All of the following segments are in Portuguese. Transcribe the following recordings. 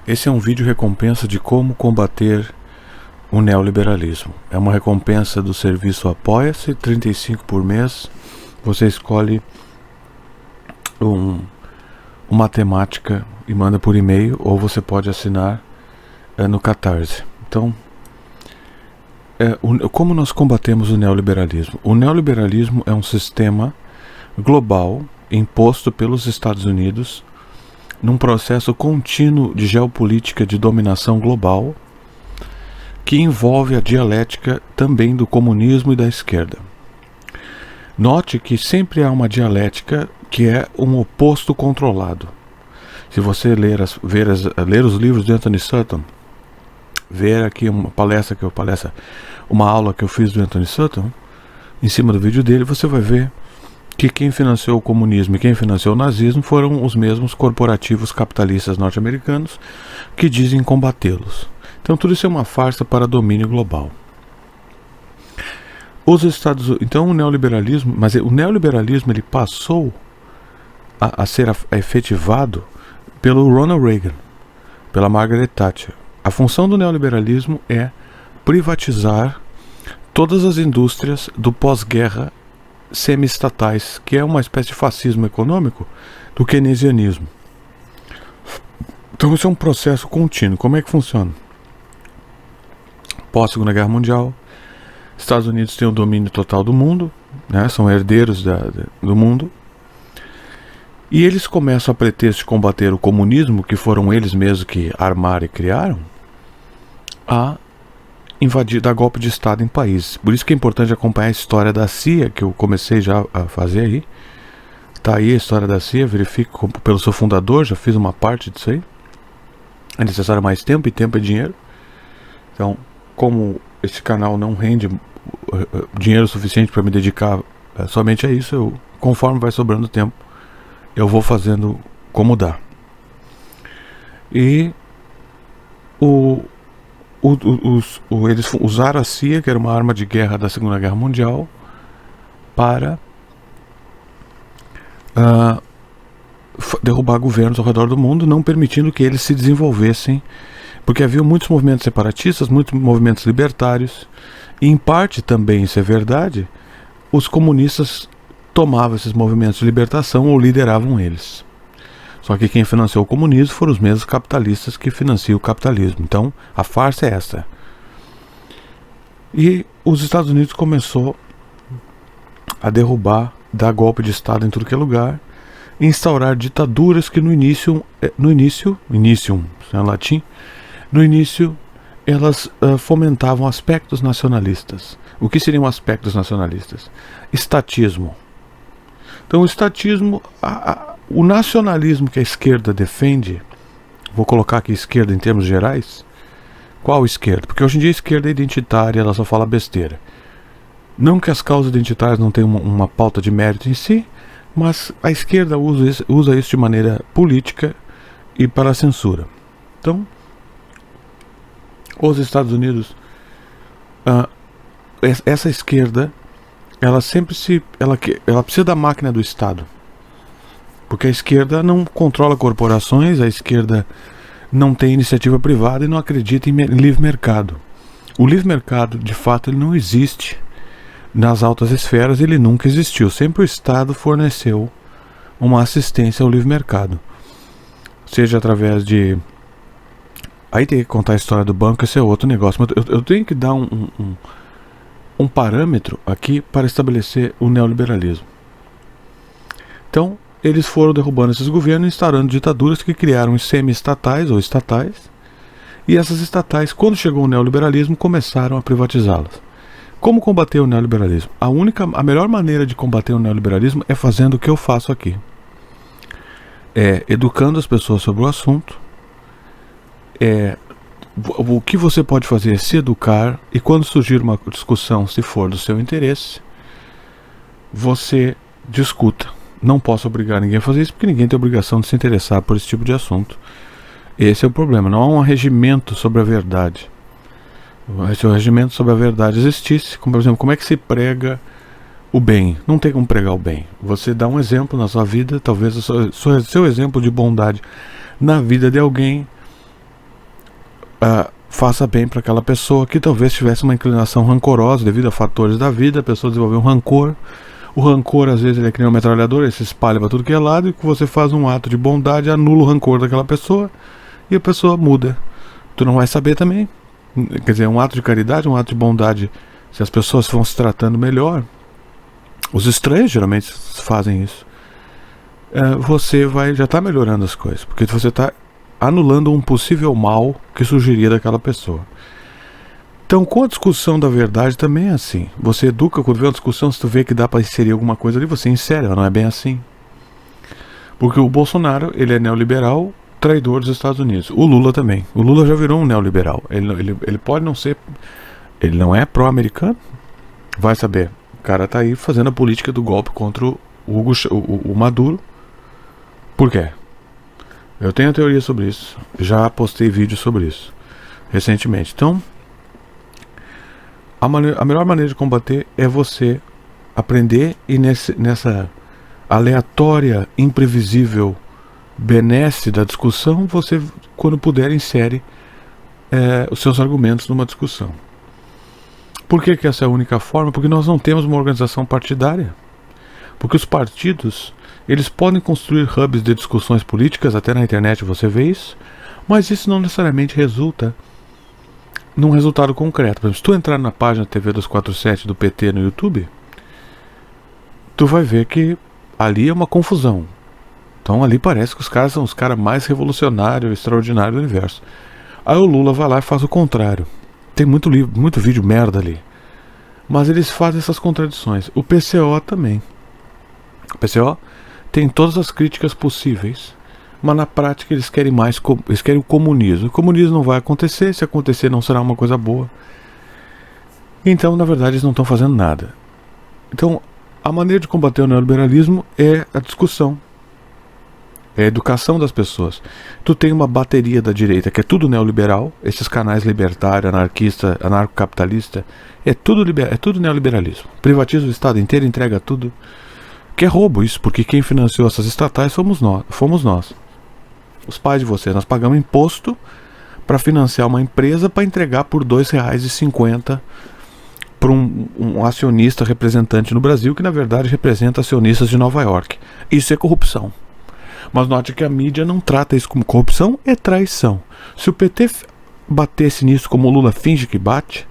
Esse é um vídeo recompensa de como combater o neoliberalismo. É uma recompensa do serviço Apoia-se, R$ 35 por mês. Você escolhe uma temática e manda por e-mail, ou você pode assinar no Catarse. Então, como nós combatemos o neoliberalismo? O neoliberalismo é um sistema global imposto pelos Estados Unidos num processo contínuo de geopolítica de dominação global que envolve a dialética também do comunismo e da esquerda. Note que sempre há uma dialética que é um oposto controlado. Se você ler os livros de Anthony Sutton, ver aqui uma aula que eu fiz do Anthony Sutton, em cima do vídeo dele, você vai ver que quem financiou o comunismo e quem financiou o nazismo foram os mesmos corporativos capitalistas norte-americanos que dizem combatê-los. Então tudo isso é uma farsa para domínio global. Então o neoliberalismo ele passou a ser efetivado pelo Ronald Reagan, pela Margaret Thatcher. A função do neoliberalismo é privatizar todas as indústrias do pós-guerra semi-estatais, que é uma espécie de fascismo econômico do keynesianismo. Então isso é um processo contínuo. Como é que funciona? Pós-Segunda Guerra Mundial, Estados Unidos têm o domínio total do mundo, né, são herdeiros do mundo, e eles começam a pretexto de combater o comunismo, que foram eles mesmos que armaram e criaram, a invadir, dar golpe de Estado em países. Por isso que é importante acompanhar a história da CIA, que eu comecei já a fazer aí. Tá aí a história da CIA, verifique pelo seu fundador, já fiz uma parte disso aí. É necessário mais tempo, e tempo é dinheiro. Então, como esse canal não rende dinheiro suficiente para me dedicar somente a isso, conforme vai sobrando tempo, eu vou fazendo como dá. E eles usaram a CIA, que era uma arma de guerra da Segunda Guerra Mundial, para derrubar governos ao redor do mundo, não permitindo que eles se desenvolvessem, porque havia muitos movimentos separatistas, muitos movimentos libertários, e em parte também, isso é verdade, os comunistas tomavam esses movimentos de libertação ou lideravam eles. Só que quem financiou o comunismo foram os mesmos capitalistas que financiam o capitalismo. Então, a farsa é esta. E os Estados Unidos começou a derrubar, dar golpe de Estado em tudo que é lugar, e instaurar ditaduras que no início, em latim, no início elas fomentavam aspectos nacionalistas. O que seriam aspectos nacionalistas? Estatismo. Então o estatismo, o nacionalismo que a esquerda defende, vou colocar aqui esquerda em termos gerais. Qual esquerda? Porque hoje em dia a esquerda é identitária, ela só fala besteira. Não que as causas identitárias não tenham uma pauta de mérito em si, mas a esquerda usa isso de maneira política e para a censura. Então, os Estados Unidos, essa esquerda, ela precisa da máquina do Estado, porque a esquerda não controla corporações, a esquerda não tem iniciativa privada e não acredita em livre mercado. O livre mercado, de fato, ele não existe nas altas esferas, ele nunca existiu. Sempre o Estado forneceu uma assistência ao livre mercado, seja através de... Aí tem que contar a história do banco, esse é outro negócio, mas eu tenho que dar um parâmetro aqui para estabelecer o neoliberalismo. Então, eles foram derrubando esses governos e instaurando ditaduras que criaram os semi-estatais ou estatais, e essas estatais, quando chegou o neoliberalismo, começaram a privatizá-las. Como combater o neoliberalismo? A melhor maneira de combater o neoliberalismo é fazendo o que eu faço aqui. É educando as pessoas sobre o assunto. O que você pode fazer é se educar, e quando surgir uma discussão, se for do seu interesse, você discuta. Não posso obrigar ninguém a fazer isso, porque ninguém tem obrigação de se interessar por esse tipo de assunto. Esse é o problema. Não há um regimento sobre a verdade. Se o regimento sobre a verdade existisse, como por exemplo, como é que se prega o bem? Não tem como pregar o bem. Você dá um exemplo na sua vida, talvez o seu exemplo de bondade na vida de alguém faça bem para aquela pessoa que talvez tivesse uma inclinação rancorosa devido a fatores da vida. A pessoa desenvolveu um rancor. O rancor, às vezes, ele é que nem um metralhador, ele se espalha para tudo que é lado, e que você faz um ato de bondade, anula o rancor daquela pessoa e a pessoa muda. Tu não vai saber também. Quer dizer, um ato de caridade, um ato de bondade, se as pessoas vão se tratando melhor, os estranhos geralmente fazem isso, você já está melhorando as coisas, porque você está anulando um possível mal que surgiria daquela pessoa. Então, com a discussão da verdade também é assim. Você educa, quando vê uma discussão, se tu vê que dá para inserir alguma coisa ali, você insere, ela não é bem assim. Porque o Bolsonaro, ele é neoliberal, traidor dos Estados Unidos. O Lula também. O Lula já virou um neoliberal. Ele pode não ser... Ele não é pró-americano. Vai saber. O cara tá aí fazendo a política do golpe contra o Maduro. Por quê? Eu tenho teoria sobre isso. Já postei vídeo sobre isso recentemente. Então, a melhor maneira de combater é você aprender e nessa aleatória, imprevisível benesse da discussão, você, quando puder, insere os seus argumentos numa discussão. Por que essa é a única forma? Porque nós não temos uma organização partidária. Porque os partidos, eles podem construir hubs de discussões políticas, até na internet você vê isso, mas isso não necessariamente resulta num resultado concreto. Por exemplo, se tu entrar na página TV 247 do PT no YouTube, tu vai ver que ali é uma confusão. Então ali parece que os caras são os caras mais revolucionários, extraordinários do universo. Aí o Lula vai lá e faz o contrário. Tem muito vídeo merda ali. Mas eles fazem essas contradições. O PCO também. O PCO tem todas as críticas possíveis, mas na prática eles querem eles querem o comunismo. O comunismo não vai acontecer, se acontecer não será uma coisa boa. Então, na verdade, eles não estão fazendo nada. Então, a maneira de combater o neoliberalismo é a discussão. É a educação das pessoas. Tu tem uma bateria da direita que é tudo neoliberal, esses canais libertário, anarquista, anarcocapitalista, é tudo neoliberalismo. Privatiza o Estado inteiro, entrega tudo. Que é roubo isso, porque quem financiou essas estatais fomos nós. Os pais de vocês. Nós pagamos imposto para financiar uma empresa para entregar por R$2,50 para um acionista representante no Brasil, que na verdade representa acionistas de Nova York. Isso é corrupção. Mas note que a mídia não trata isso como corrupção, é traição. Se o PT batesse nisso como o Lula finge que bate,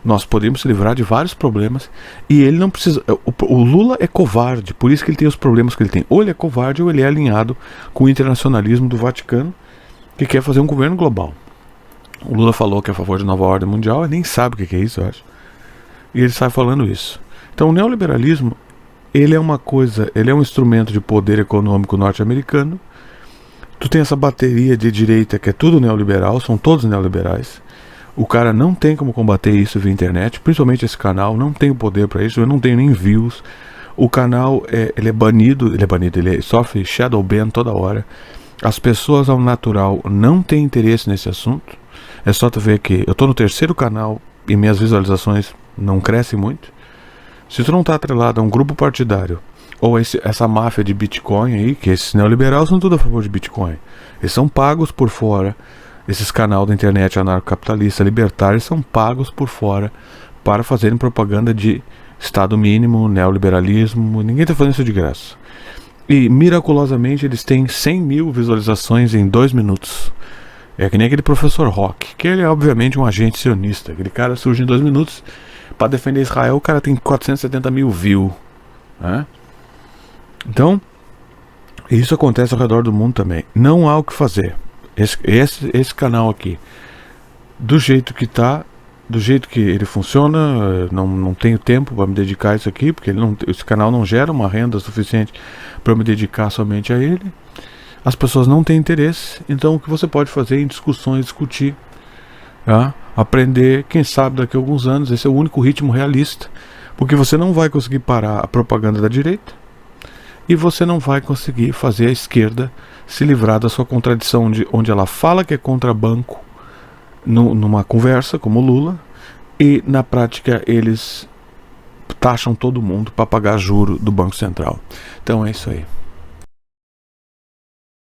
nós poderíamos se livrar de vários problemas. E ele não precisa... O Lula é covarde, por isso que ele tem os problemas que ele tem. Ou ele é covarde ou ele é alinhado com o internacionalismo do Vaticano, que quer fazer um governo global. O Lula falou que é a favor de nova ordem mundial, ele nem sabe o que é isso, eu acho. E ele sai falando isso. Então o neoliberalismo, ele é uma coisa, ele é um instrumento de poder econômico norte-americano. Tu tem essa bateria de direita que é tudo neoliberal, são todos neoliberais. O cara não tem como combater isso via internet, principalmente esse canal, não tem o poder para isso, eu não tenho nem views. O canal, ele é banido, ele sofre shadow ban toda hora. As pessoas ao natural não têm interesse nesse assunto. É só tu ver que eu tô no 3º canal e minhas visualizações não crescem muito. Se tu não está atrelado a um grupo partidário ou essa máfia de Bitcoin aí, que esses neoliberais são tudo a favor de Bitcoin, eles são pagos por fora, esses canais da internet anarcocapitalista, libertários, são pagos por fora para fazerem propaganda de Estado mínimo, neoliberalismo, ninguém está fazendo isso de graça. E miraculosamente eles têm 100 mil visualizações em 2 minutos. É que nem aquele professor Rock, que ele é obviamente um agente sionista, aquele cara surge em 2 minutos. Para defender Israel, o cara tem 470 mil views, né? Então, isso acontece ao redor do mundo também. Não há o que fazer. Esse canal aqui, do jeito que tá, do jeito que ele funciona, não tenho tempo para me dedicar a isso aqui, porque esse canal não gera uma renda suficiente para eu me dedicar somente a ele. As pessoas não têm interesse, então o que você pode fazer é em discussões, discutir, tá? Aprender, quem sabe daqui a alguns anos, esse é o único ritmo realista, porque você não vai conseguir parar a propaganda da direita e você não vai conseguir fazer a esquerda se livrar da sua contradição, onde ela fala que é contra banco numa conversa, como o Lula, e na prática eles taxam todo mundo para pagar juro do Banco Central. Então é isso aí.